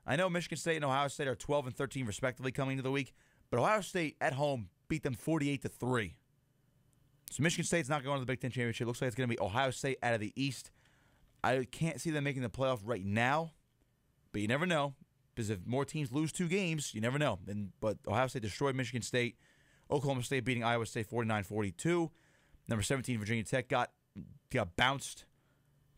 I know Michigan State and Ohio State are 12 and 13 respectively coming into the week, but Ohio State at home beat them 48-3. So Michigan State's not going to the Big Ten championship. Looks like it's going to be Ohio State out of the East. I can't see them making the playoff right now, but you never know, because if more teams lose 2 games, you never know. But Ohio State destroyed Michigan State. Oklahoma State beating Iowa State 49-42. Number 17 Virginia Tech got bounced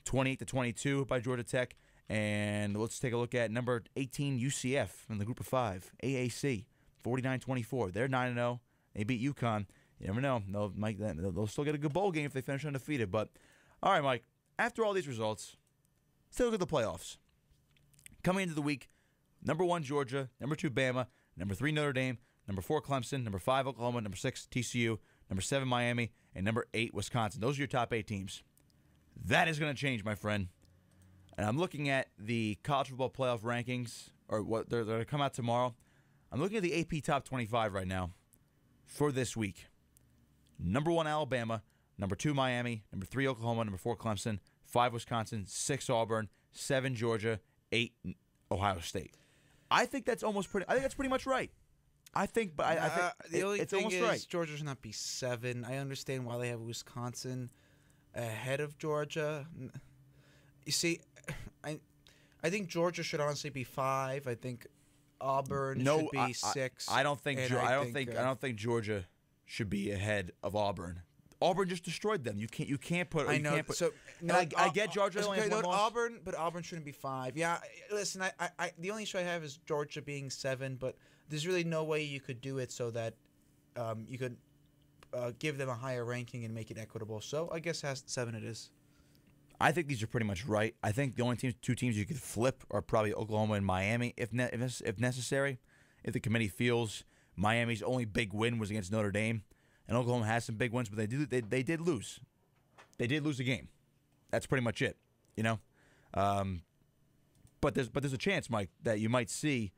28-22 by Georgia Tech. And let's take a look at number 18 UCF in the group of 5, AAC 49-24. They're 9-0. They beat UConn. You never know. They'll still get a good bowl game if they finish undefeated. But all right, Mike. After all these results, let's take a look at the playoffs. Coming into the week, number 1 Georgia, number 2 Bama, number 3 Notre Dame, number 4 Clemson, number 5 Oklahoma, number 6 TCU, number 7 Miami, and number 8 Wisconsin. Those are your top 8 teams. That is going to change, my friend. And I'm looking at the college football playoff rankings, or what they're going to come out tomorrow. I'm looking at the AP Top 25 right now for this week. Number 1 Alabama, number 2 Miami, number 3 Oklahoma, number 4 Clemson, 5 Wisconsin, 6 Auburn, 7 Georgia, 8 Ohio State. I think that's pretty much right. I think the only it's thing almost is right. Georgia should not be 7. I understand why they have Wisconsin ahead of Georgia. You see, I think Georgia should honestly be 5. I think Auburn should be 6. I don't think Georgia should be ahead of Auburn. Auburn just destroyed them. You can't put. I know. Can't put, so and I get Georgia only has one loss. Auburn shouldn't be 5. Yeah, listen. I the only issue I have is Georgia being 7, but there's really no way you could do it so that you could give them a higher ranking and make it equitable. So I guess 7 it is. I think these are pretty much right. I think the only 2 teams you could flip are probably Oklahoma and Miami, if necessary. If the committee feels Miami's only big win was against Notre Dame, and Oklahoma has some big wins, but they did lose. They did lose a game. That's pretty much it, you know. But there's a chance, Mike, that you might see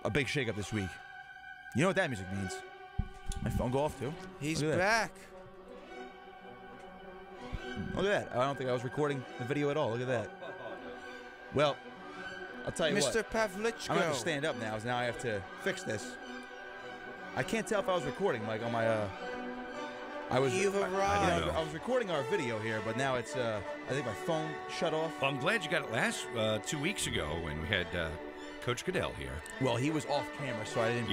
a big shakeup this week. You know what that music means? My phone go off too. He's back. Look at that. I don't think I was recording the video at all. Look at that. Well, I'll tell you what. Mr. Pavlichko. I'm going to have to stand up now, because now I have to fix this. I can't tell if I was recording, Mike, on my... You've arrived. I was recording our video here, but now it's... I think my phone shut off. Well, I'm glad you got it last 2 weeks ago when we had Coach Goodell here. Well, he was off camera, so I didn't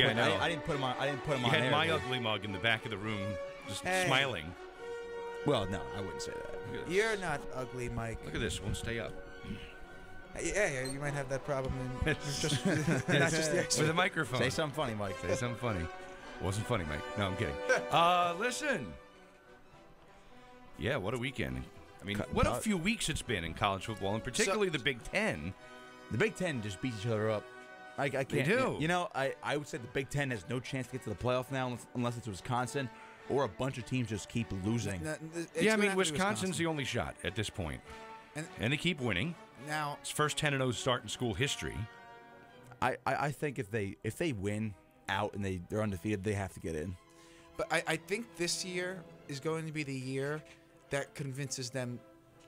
put him on. I didn't put him on. You had my ugly mug in the back of the room, just smiling. Well, no, I wouldn't say that. You're not ugly, Mike. Look at this. Won't stay up. Yeah, you might have that problem. Not just with a microphone. Say something funny, Mike. Say something funny. Wasn't funny, Mike. No, I'm kidding. Listen. Yeah, what a weekend. I mean, what a few weeks it's been in college football, and particularly the Big Ten. The Big Ten just beats each other up. I can't. They do. You know, I would say the Big Ten has no chance to get to the playoff now unless it's Wisconsin, or a bunch of teams just keep losing. Yeah, I mean, Wisconsin's the only shot at this point. And they keep winning. Now, it's first 10-0 start in school history. I think if they win out and they're undefeated, they have to get in. But I think this year is going to be the year that convinces them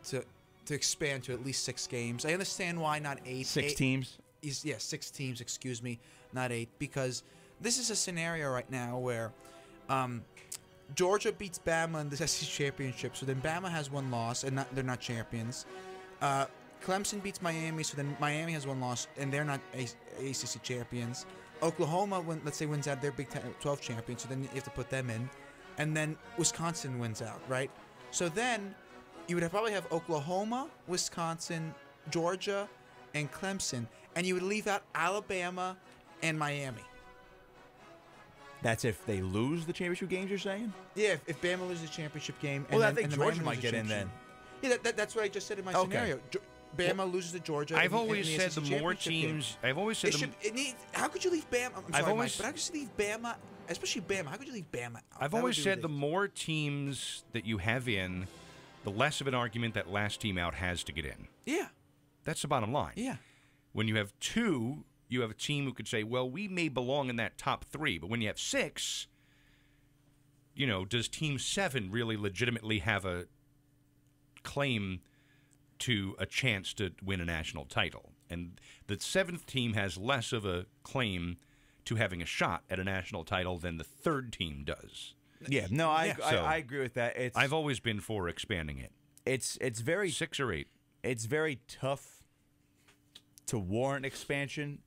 to expand to at least 6 games. I understand why not 8. 6 teams? 6 teams, excuse me, not 8. Because this is a scenario right now where Georgia beats Bama in the SEC championship, so then Bama has 1 loss, and they're not champions. Clemson beats Miami, so then Miami has 1 loss, and they're not ACC champions. Oklahoma, let's say, wins out their Big 12 champion, so then you have to put them in. And then Wisconsin wins out, right? So then you would probably have Oklahoma, Wisconsin, Georgia, and Clemson, and you would leave out Alabama and Miami. That's if they lose the championship games, you're saying? Yeah, if Bama loses the championship game. Well, and I think Georgia might get in then. Yeah, that's what I just said in my scenario. Bama loses to Georgia. I've always said the more teams. I've always said how could you leave Bama? I'm sorry, Mike, but how could you leave Bama, especially Bama? How could you leave Bama out? I've always said the more teams that you have in, the less of an argument that last team out has to get in. Yeah, that's the bottom line. Yeah, when you have two, you have a team who could say, "Well, we may belong in that top 3," but when you have 6, does Team 7 really legitimately have a claim to a chance to win a national title? And the 7th team has less of a claim to having a shot at a national title than the 3rd team does. Yeah, no, I agree with that. I've always been for expanding it. It's very 6 or 8. It's very tough to warrant expansion.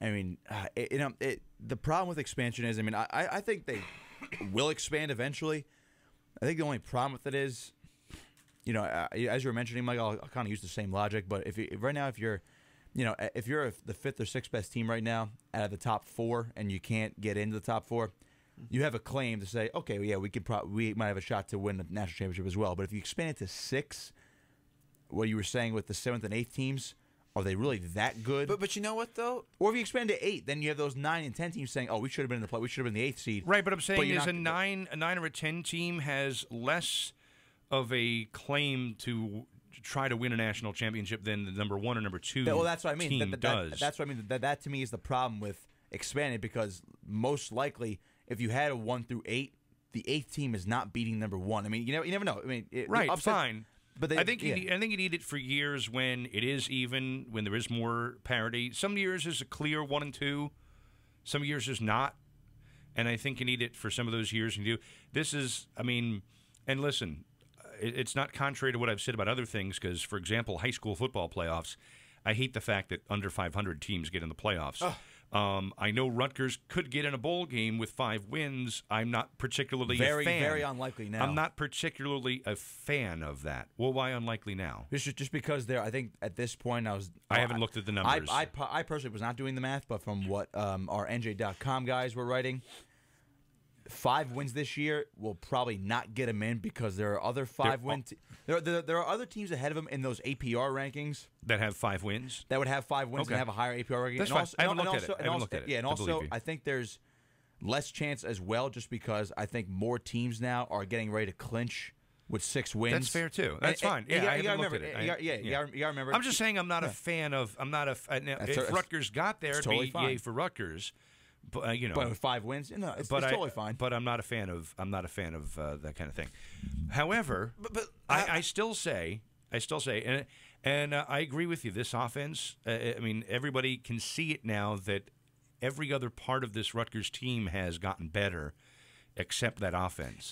I mean, the problem with expansion is, I think they will expand eventually. I think the only problem with it is, as you were mentioning, Mike, I'll kind of use the same logic. But if you're the 5th or 6th best team right now out of the top 4, and you can't get into the top 4, you have a claim to say, okay, yeah, we might have a shot to win the national championship as well. But if you expand it to 6, what you were saying with the 7th and 8th teams, are they really that good? But you know what though? Or if you expand to 8, then you have those 9 and 10 teams saying, "Oh, we should have been in the play. We should have been the 8th seed." Right, but I'm saying is a 9 or a 10 team has less of a claim to try to win a national championship than the number 1 or number 2. Well, that's what I mean. Team does. That's what I mean. That to me is the problem with expanding, because most likely, if you had a 1 through 8, the 8th team is not beating number 1. I mean, you never know. I mean, fine. But I think you need it for years when it is even, when there is more parity. Some years is a clear 1 and 2. Some years is not. And I think you need it for some of those years. This is, and listen, it's not contrary to what I've said about other things, because, for example, high school football playoffs, I hate the fact that under 500 teams get in the playoffs. I know Rutgers could get in a bowl game with 5 wins. I'm not particularly a fan. Very unlikely now. I'm not particularly a fan of that. Well, why unlikely now? Just because I think at this point I haven't looked at the numbers. I personally was not doing the math, but from what our NJ.com guys were writing, 5 wins this year will probably not get them in, because there are other 5 wins. There are other teams ahead of them in those APR rankings that have 5 wins. That would have 5 wins and have a higher APR ranking. That's fine. I haven't looked at it. Yeah, and also I think there's less chance as well, just because I think more teams now are getting ready to clinch with 6 wins. That's fair too. That's fine. Yeah, I haven't looked at it. You gotta remember. I'm just saying I'm not a fan of. If Rutgers got there, it'd be yay for Rutgers. But but with 5 wins, it's totally fine. But I'm not a fan of. That kind of thing. However, I still say, and I agree with you. This offense, everybody can see it now that every other part of this Rutgers team has gotten better, except that offense.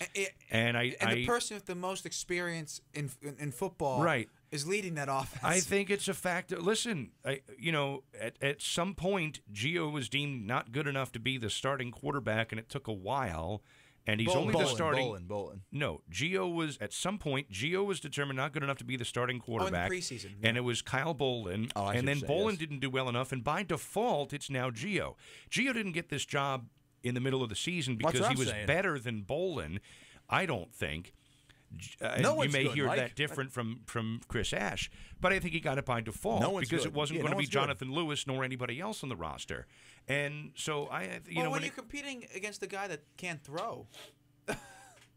And the person with the most experience in football, right, is leading that offense. I think it's a factor. Listen, at some point, Gio was deemed not good enough to be the starting quarterback, and it took a while. And he's only the starting. Bolin. No, Gio was at some point. Gio was determined not good enough to be the starting quarterback. In the preseason, and it was Kyle Bolin. And then Bolin didn't do well enough, and by default, it's now Gio. Gio didn't get this job in the middle of the season because he was better than Bolin. I don't think. You may hear that different from Chris Ash, but I think he got it by default because it wasn't going to be Jonathan Lewis nor anybody else on the roster. And so when you're competing against a guy that can't throw,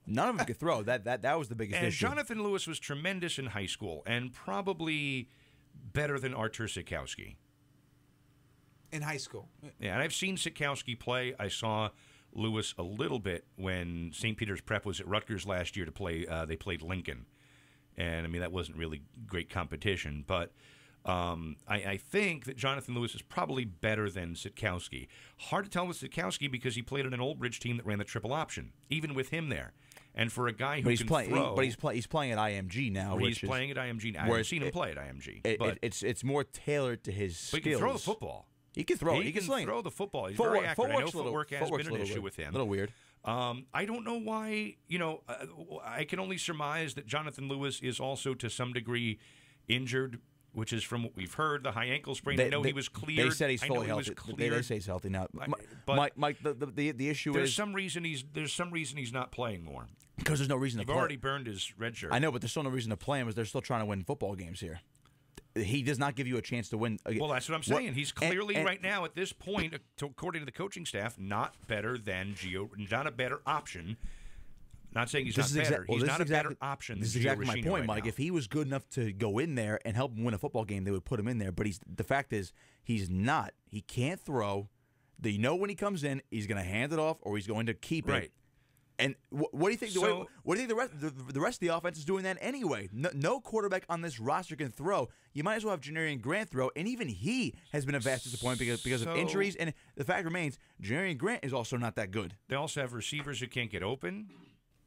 none of them could throw. That was the biggest issue. Jonathan Lewis was tremendous in high school and probably better than Artur Sikowski in high school. Yeah, and I've seen Sikowski play. I saw Lewis a little bit when St. Peter's Prep was at Rutgers last year to play. They played Lincoln, and that wasn't really great competition. But I think that Jonathan Lewis is probably better than Sitkowski. Hard to tell with Sitkowski because he played on an Old Ridge team that ran the triple option, even with him there. And for a guy who can throw, he's playing at IMG now. He's playing at IMG now. I haven't seen him play at IMG. It's more tailored to his skills. But he can throw the football. He can throw. He can sling. throw the football. He's Footwork- very accurate. I know footwork's a little- footwork has footwork's been a an little issue weird. with him. A little weird. I don't know why. I can only surmise that Jonathan Lewis is also to some degree injured, which is from what we've heard. The high ankle sprain. I know he was cleared. They said he's fully healthy. They say he's healthy now. But Mike, the issue there's is some reason he's not playing more. because there's no reason to You've play. already burned his red shirt. I know, but there's still no reason to play him. As they're still trying to win football games here. He does not give you a chance to win. Well, that's what I'm saying. He's clearly right now at this point, according to the coaching staff, not better than Gio, not a better option. Not saying he's not better. He's not a better option. This is exactly my point, Mike. If he was good enough to go in there and help him win a football game, they would put him in there. But the fact is, he's not. He can't throw. They know when he comes in, he's going to hand it off or he's going to keep it. And what do you think? What do you think the rest of the offense is doing that anyway? No quarterback on this roster can throw. You might as well have Janarian Grant throw, and even he has been a vast disappointment because of injuries. And the fact remains, Janarian Grant is also not that good. They also have receivers who can't get open.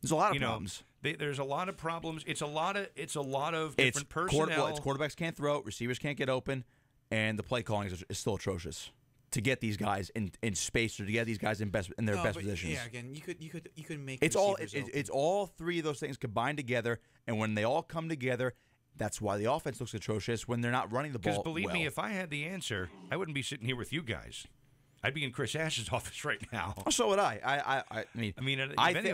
There's a lot of problems. There's a lot of problems. It's a lot of different personnel. It's quarterbacks can't throw, receivers can't get open, and the play calling is still atrocious. To get these guys in space or to get these guys in their best positions. Yeah, again, you could make it's all three of those things combined together, and when they all come together, that's why the offense looks atrocious when they're not running the ball. Because believe me, if I had the answer, I wouldn't be sitting here with you guys. I'd be in Chris Ash's office right now. Oh, so would I. I mean, many of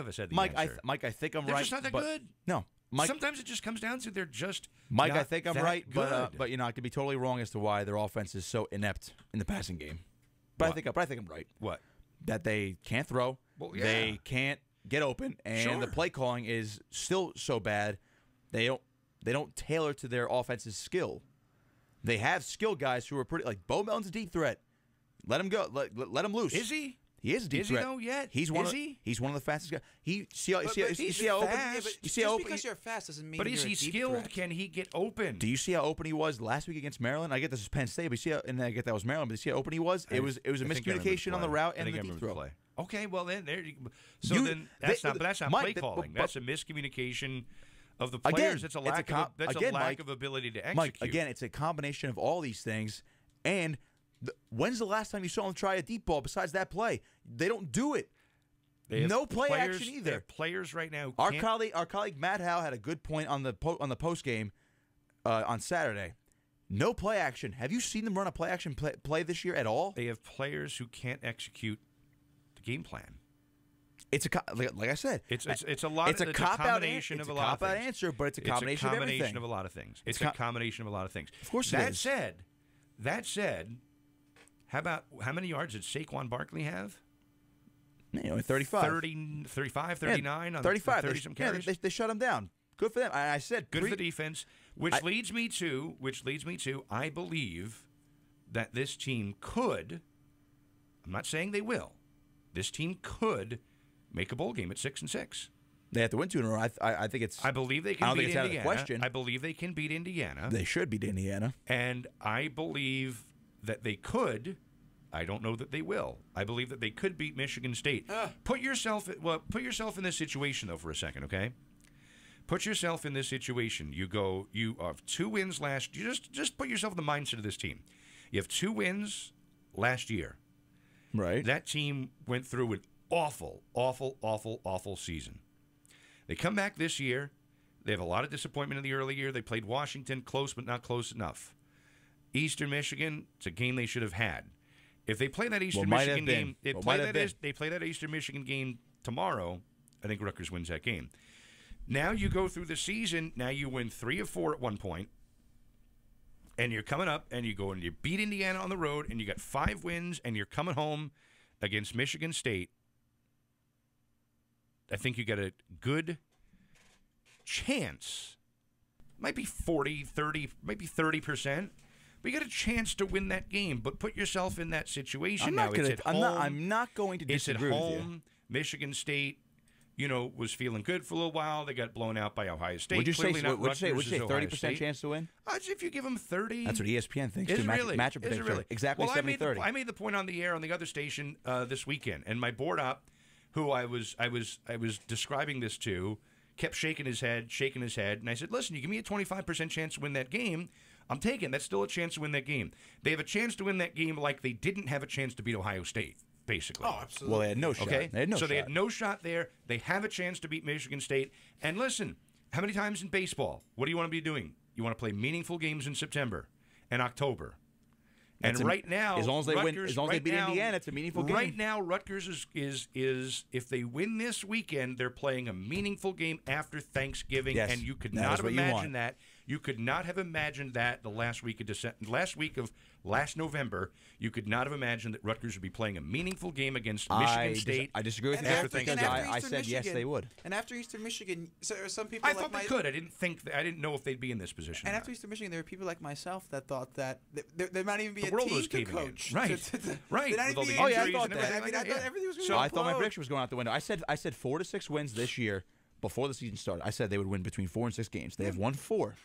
us had the answer. Mike, I think I'm They're right. Just not that good. No, Mike. Sometimes it just comes down to they're just. Mike, not I think I'm that right, good. but I could be totally wrong as to why their offense is so inept in the passing game. But I think I'm right. What? That they can't throw. Well, yeah. They can't get open, and the play calling is still so bad. They don't tailor to their offense's skill. They have skill guys who are pretty like Bo Melton's a deep threat. Let him go. Let him loose. Is he? He is a deep threat. threat. Is he though yet? He's one of the fastest guys. You see how open? Because you're fast doesn't mean. But is you're he a deep skilled? threat. Can he get open? Do you see how open he was last week against Maryland? I get this is Penn State, but and I get that was Maryland. But you see how open he was? It was a miscommunication on the route and the deep throw. Play. Okay, well then then that's not play calling. That's a miscommunication of the players. It's a lack of ability to execute. Mike, again, it's a combination of all these things. And when's the last time you saw them try a deep ball besides that play? They don't do it. No play action either. They have players right now. Our colleague Matt Howe had a good point on the post game on Saturday. No play action. Have you seen them run a play action play this year at all? They have players who can't execute the game plan. It's like I said. It's a lot. It's a combination of a lot of things. Answer, but it's a combination of everything. Of a lot of things. It's a combination of a lot of things. Of course, that said, how many yards did Saquon Barkley have? 35. 35, 39 on 35. 30 some carries. They shut him down. Good for them. I said good for the defense, which leads me to I believe that this team could. I'm not saying they will. This team could make a bowl game at 6-6. They have to win 2 in a row. I think it's. I believe they can beat Indiana. Out of the question. I believe they can beat Indiana. They should beat Indiana. And I believe that they could. I don't know that they will. I believe that they could beat Michigan State. Put yourself in this situation though for a second, okay? Put yourself in this situation. You have 2 wins last. You just put yourself in the mindset of this team. You have 2 wins last year. Right. That team went through an awful, awful, awful, awful season. They come back this year. They have a lot of disappointment in the early year. They played Washington close, but not close enough. Eastern Michigan, it's a game they should have had. If they play that Eastern Michigan game, they play that Eastern Michigan game tomorrow, I think Rutgers wins that game. Now you go through the season. Now you win 3 of 4 at one point, and you're coming up, and you go and you beat Indiana on the road, and you got 5 wins, and you're coming home against Michigan State. I think you got a good chance. Might be 40, 30, maybe 30%. But you got a chance to win that game. But put yourself in that situation. I'm not going to disagree with you. It's at home. Michigan State, was feeling good for a little while. They got blown out by Ohio State. Would you say 30% chance to win? If you give them 30. That's what ESPN thinks. Is it really? Matchup prediction. Really? Exactly 70-30. I made the point on the air on the other station this weekend, and my board op, who I was describing this to, kept shaking his head, and I said, "Listen, you give me a 25% chance to win that game, I'm taking. That's still a chance to win that game. They have a chance to win that game like they didn't have a chance to beat Ohio State, basically. Oh, absolutely. Well, they had no shot. Okay? They had no so shot. they had no shot there. They have a chance to beat Michigan State. And listen, how many times in baseball, what do you want to be doing? You want to play meaningful games in September and October. And right now, as long as they Rutgers, win, as long as they beat Indiana, it's a meaningful game. Right now, Rutgers is if they win this weekend, they're playing a meaningful game after Thanksgiving, Yes, and you could that not is have what you want. imagined that. You could not have imagined that the last week of last November. You could not have imagined that Rutgers would be playing a meaningful game against Michigan State. I disagree with And you after- because and after I Eastern said yes, Michigan- they would. And after Eastern Michigan, so some people I like thought they could. I didn't know if they'd be in this position. And or after not. Eastern Michigan, there were people like myself that thought that there might even be The a world team was to caving in. coach. Right. Right. There might With all even the be a injuries team and to- everything I mean, like I that, thought yeah. everything was going So- to I thought my prediction was going out the window. I said 4 to 6 wins this year before the season started. I said they would win between 4 and 6 games. They have won 4,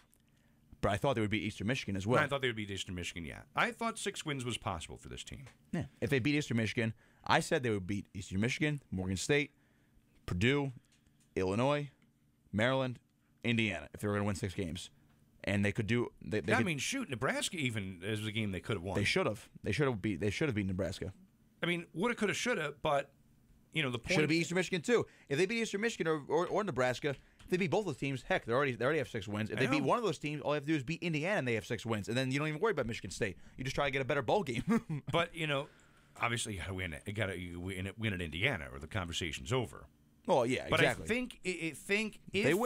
but I thought they would beat Eastern Michigan as well. I thought they would beat Eastern Michigan. Yeah, I thought 6 wins was possible for this team. Yeah. If they beat Eastern Michigan, I said they would beat Eastern Michigan, Morgan State, Purdue, Illinois, Maryland, Indiana. If they were going to win 6 games, and they could do, they I could- mean, shoot, Nebraska even is a game they could have won. they should have. They should have beat Nebraska. I mean, woulda, coulda, shoulda, but the point. Should have beat Eastern Michigan too. If they beat Eastern Michigan or Nebraska, if they beat both those teams, heck, they already have 6 wins. If they beat know. one of those teams, all they have to do is beat Indiana, and they have 6 wins, and then you don't even worry about Michigan State. You just try to get a better bowl game. But obviously you got to win it. You got to win at Indiana, or the conversation's over. Well, yeah, But exactly. I think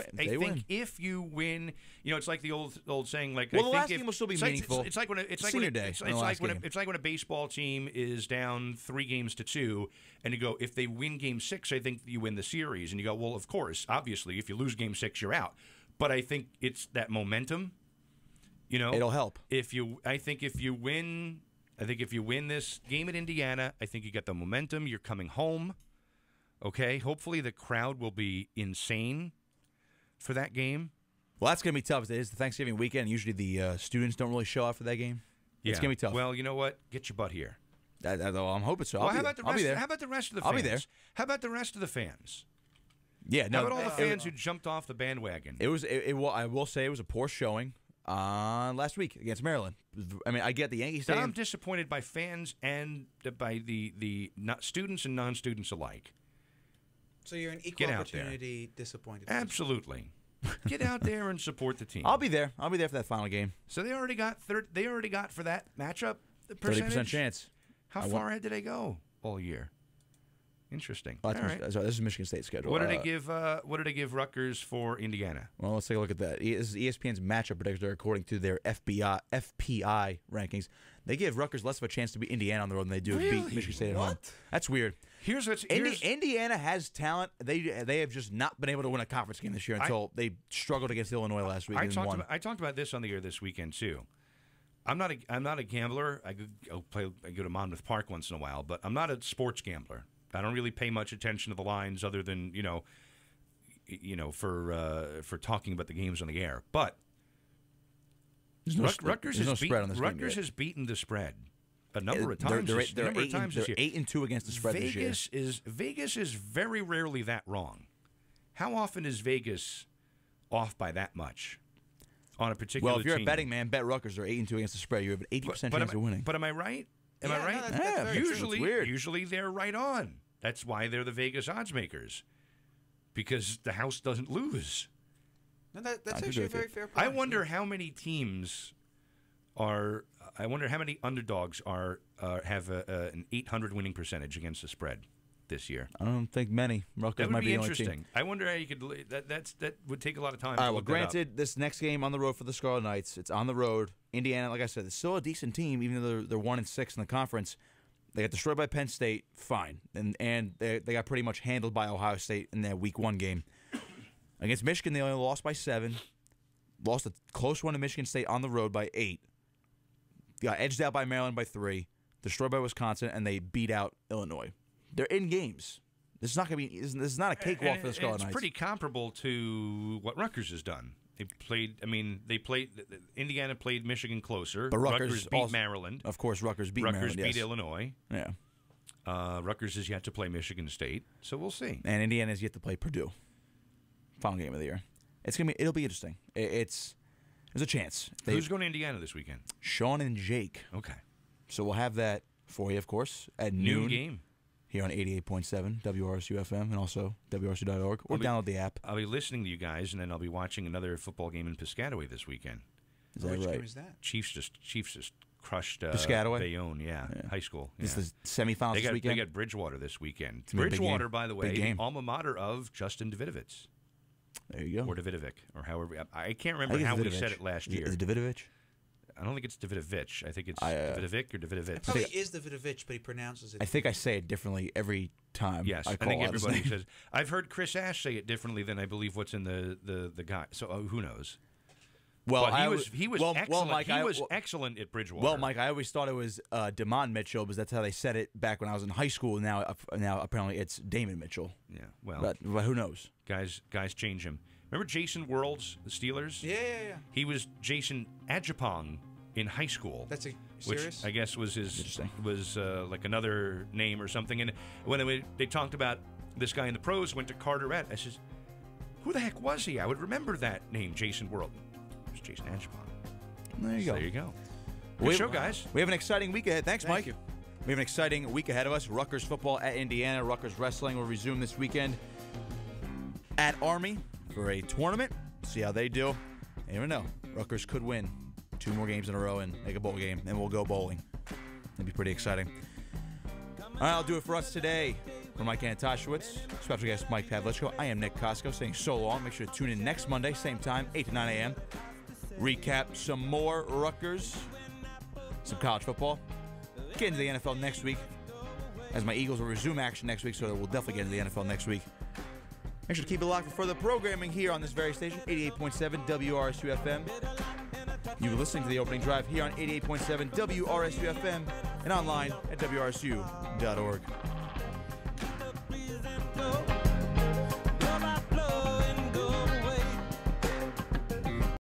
if you win, it's like the old saying. Like, Well, I the think last game will still be meaningful. It's like when it's like Senior when, day It's, on it's the like last when game. it's like when a baseball team is down 3-2, and you go, if they win Game 6, I think you win the series, and you go, well, of course, obviously, if you lose Game 6, you're out. But I think it's that momentum. It'll help. I think if you win this game at Indiana, I think you get the momentum. You're coming home. Okay, hopefully the crowd will be insane for that game. Well, that's going to be tough. It is the Thanksgiving weekend. Usually the students don't really show up for that game. Yeah. It's going to be tough. Well, you know what? Get your butt here. I'm hoping so. Well, I'll how be about there. the I'll rest? be there. How about the rest of the I'll fans? be there. How about the rest of the fans? Yeah, no. How about all the fans who jumped off the bandwagon? I will say it was a poor showing last week against Maryland. I mean, I get the Yankee Stadium. I'm disappointed by fans and by the students and non-students alike. So you're an equal Get out there. opportunity disappointed. Absolutely. Get out there and support the team. I'll be there. I'll be there for that final game. So they already got for that matchup the 30% chance. How far ahead did they go all year? Interesting. Oh, All right. Sorry, this is Michigan State schedule. What did they give? What did they give Rutgers for Indiana? Well, let's take a look at that. This is ESPN's matchup predictor according to their FPI rankings. They give Rutgers less of a chance to beat Indiana on the road than they do beat Michigan State at home. That's weird. Indiana has talent. They have just not been able to win a conference game this year until they struggled against Illinois last week and won. I talked about this on the air this weekend too. I'm not a gambler. I go to Monmouth Park once in a while, but I'm not a sports gambler. I don't really pay much attention to the lines, other than for talking about the games on the air. But Rutgers has beaten the spread a number of times. They're this year. 8-2 against the spread this year. Vegas is very rarely that wrong. How often is Vegas off by that much on a particular team? Well, if you're a betting man, bet Rutgers. They're 8-2 against the spread. You have an 80% chance of winning. But am I right? Am I right? No, that's very true. Usually they're right on. That's why they're the Vegas odds makers, because the house doesn't lose. No, that's actually a very fair point. I wonder how many teams are. I wonder how many underdogs have an 800 winning percentage against the spread this year. I don't think many. Rutgers That might would be be the only interesting. team. I wonder how you could. That would take a lot of time. All to right. Well, look that up. granted, this next game on the road for the Scarlet Knights, it's on the road. Indiana, like I said, it's still a decent team, even though they're 1-6 in the conference. They got destroyed by Penn State, fine, and they got pretty much handled by Ohio State in that Week 1 game. Against Michigan, they only lost by 7. Lost a close one to Michigan State on the road by 8. Got edged out by Maryland by 3. Destroyed by Wisconsin, and they beat out Illinois. They're in games. This is not going to be. This is not a cakewalk for the Scarlet Knights. It's pretty comparable to what Rutgers has done. Indiana played Michigan closer. But Rutgers beat also, Maryland. Of course, Rutgers beat Maryland. Rutgers beat Illinois. Yeah. Rutgers has yet to play Michigan State, so we'll see. And Indiana has yet to play Purdue. Final game of the year. It'll be interesting. there's a chance. Who's going to Indiana this weekend? Sean and Jake. Okay. So we'll have that for you, of course, at Noon noon game. Here on 88.7 WRSU FM and also WRSU.org, or download the app. I'll be listening to you guys, and then I'll be watching another football game in Piscataway this weekend. Is that Which right? game is that? Chiefs just crushed Piscataway? Bayonne, high school. This Yeah. is the semifinals this weekend? They got Bridgewater this weekend. It's gonna be a big Bridgewater, game. by the Big way, game. alma mater of Justin Davidovich. There you go. Or Davidovic, or however. I can't remember how we said it last year. Is it Davidovich? I don't think it's Davidovich. I think it's Davidovic or Davidovich. It probably is Davidovich, but he pronounces it. I think I say it differently every time. Yes, I I call think out his everybody name. says. I've heard Chris Ash say it differently than I believe what's in the guy. So who knows? Well, But he was excellent. Mike, he was excellent at Bridgewater. Well, Mike, I always thought it was Damon Mitchell because that's how they said it back when I was in high school. Now apparently it's Damon Mitchell. Yeah. Well, But who knows? guys change him. Remember Jason Worlds, the Steelers? Yeah. He was Jason Adjepong in high school. That's which serious? I guess was his Interesting. was like another name or something. And when they talked about this guy in the pros, went to Carteret. I says, who the heck was he? I would remember that name, Jason World. It was Jason Adjepong. There you So go. there you go. Good show, guys. We have an exciting week ahead. Thanks, Thank Mike. you. We have an exciting week ahead of us. Rutgers football at Indiana. Rutgers wrestling will resume this weekend at Army for a tournament. See how they do. You never know. Rutgers could win 2 more games in a row and make a bowl game, and we'll go bowling. That'd be pretty exciting. All right, I'll do it for us today. For Mike Antosiewicz, special guest Mike Pavlichko, I am Nick Kosko saying so long. Make sure to tune in next Monday, same time, 8 to 9 a.m. Recap some more Rutgers, some college football. Get into the NFL next week, as my Eagles will resume action next week, so we'll definitely get into the NFL next week. Make sure to keep it locked for further programming here on this very station, 88.7 WRSU FM. You were listening to the opening drive here on 88.7 WRSU FM and online at WRSU.org.